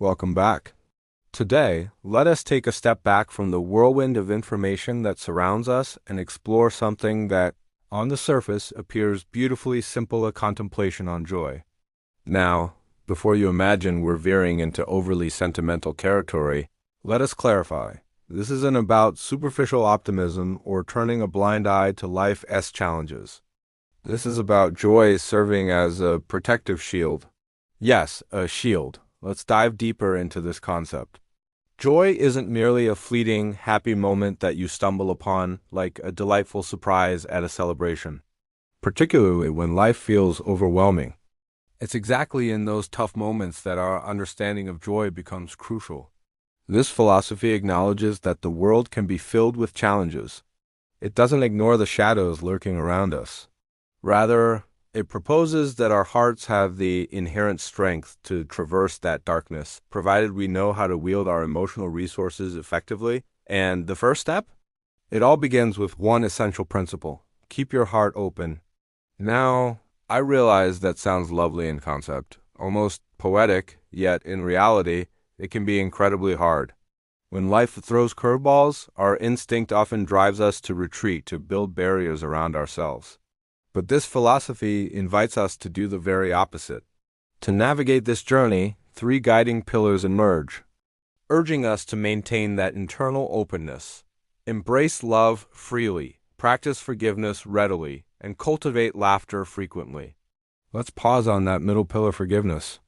Welcome back. Today, let us take a step back from the whirlwind of information that surrounds us and explore something that, on the surface, appears beautifully simple a contemplation on joy. Now, before you imagine we're veering into overly sentimental territory, let us clarify. This isn't about superficial optimism or turning a blind eye to life's challenges. This is about joy serving as a protective shield. Yes, a shield. Let's dive deeper into this concept. Joy isn't merely a fleeting, happy moment that you stumble upon like a delightful surprise at a celebration, particularly when life feels overwhelming. It's exactly in those tough moments that our understanding of joy becomes crucial. This philosophy acknowledges that the world can be filled with challenges. It doesn't ignore the shadows lurking around us. Rather, it proposes that our hearts have the inherent strength to traverse that darkness, provided we know how to wield our emotional resources effectively. And the first step? It all begins with one essential principle: keep your heart open. Now, I realize that sounds lovely in concept, almost poetic, yet in reality, it can be incredibly hard. When life throws curveballs, our instinct often drives us to retreat, to build barriers around ourselves. But this philosophy invites us to do the very opposite. To navigate this journey, three guiding pillars emerge, urging us to maintain that internal openness. Embrace love freely, practice forgiveness readily, and cultivate laughter frequently. Let's pause on that middle pillar, forgiveness.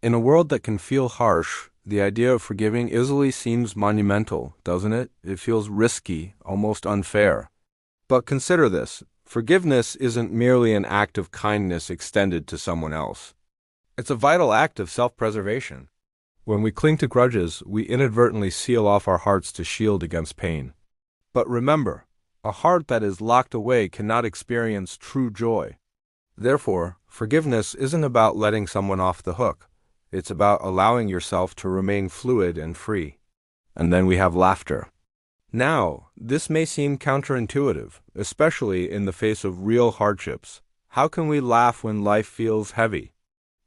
In a world that can feel harsh, the idea of forgiving easily seems monumental, doesn't it? It feels risky, almost unfair. But consider this. Forgiveness isn't merely an act of kindness extended to someone else. It's a vital act of self-preservation. When we cling to grudges, we inadvertently seal off our hearts to shield against pain. But remember, a heart that is locked away cannot experience true joy. Therefore, forgiveness isn't about letting someone off the hook. It's about allowing yourself to remain fluid and free. And then we have laughter. Now, this may seem counterintuitive, especially in the face of real hardships. How can we laugh when life feels heavy?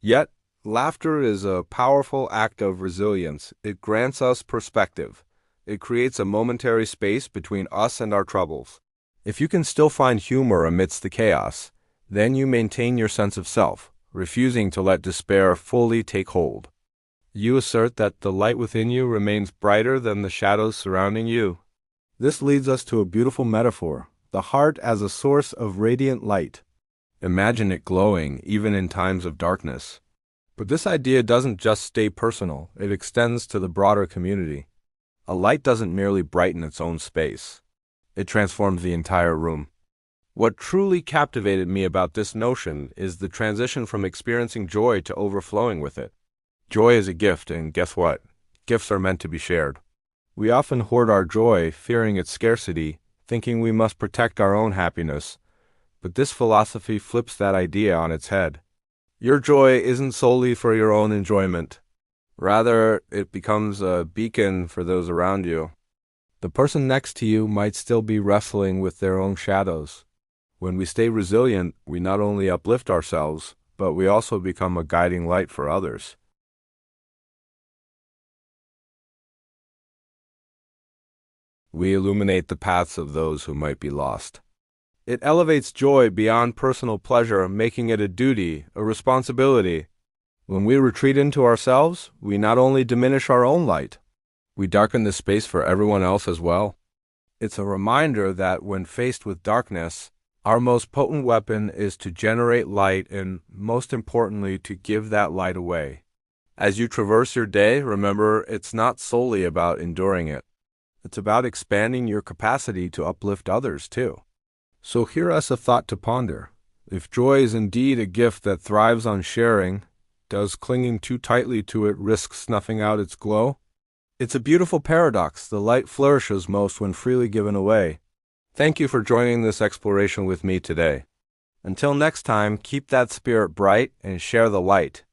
Yet, laughter is a powerful act of resilience. It grants us perspective. It creates a momentary space between us and our troubles. If you can still find humor amidst the chaos, then you maintain your sense of self, refusing to let despair fully take hold. You assert that the light within you remains brighter than the shadows surrounding you. This leads us to a beautiful metaphor, the heart as a source of radiant light. Imagine it glowing even in times of darkness. But this idea doesn't just stay personal, it extends to the broader community. A light doesn't merely brighten its own space. It transforms the entire room. What truly captivated me about this notion is the transition from experiencing joy to overflowing with it. Joy is a gift, and guess what? Gifts are meant to be shared. We often hoard our joy, fearing its scarcity, thinking we must protect our own happiness. But this philosophy flips that idea on its head. Your joy isn't solely for your own enjoyment. Rather, it becomes a beacon for those around you. The person next to you might still be wrestling with their own shadows. When we stay resilient, we not only uplift ourselves, but we also become a guiding light for others. We illuminate the paths of those who might be lost. It elevates joy beyond personal pleasure, making it a duty, a responsibility. When we retreat into ourselves, we not only diminish our own light, we darken the space for everyone else as well. It's a reminder that when faced with darkness, our most potent weapon is to generate light and, most importantly, to give that light away. As you traverse your day, remember, it's not solely about enduring it. It's about expanding your capacity to uplift others, too. So hear us a thought to ponder. If joy is indeed a gift that thrives on sharing, does clinging too tightly to it risk snuffing out its glow? It's a beautiful paradox. The light flourishes most when freely given away. Thank you for joining this exploration with me today. Until next time, keep that spirit bright and share the light.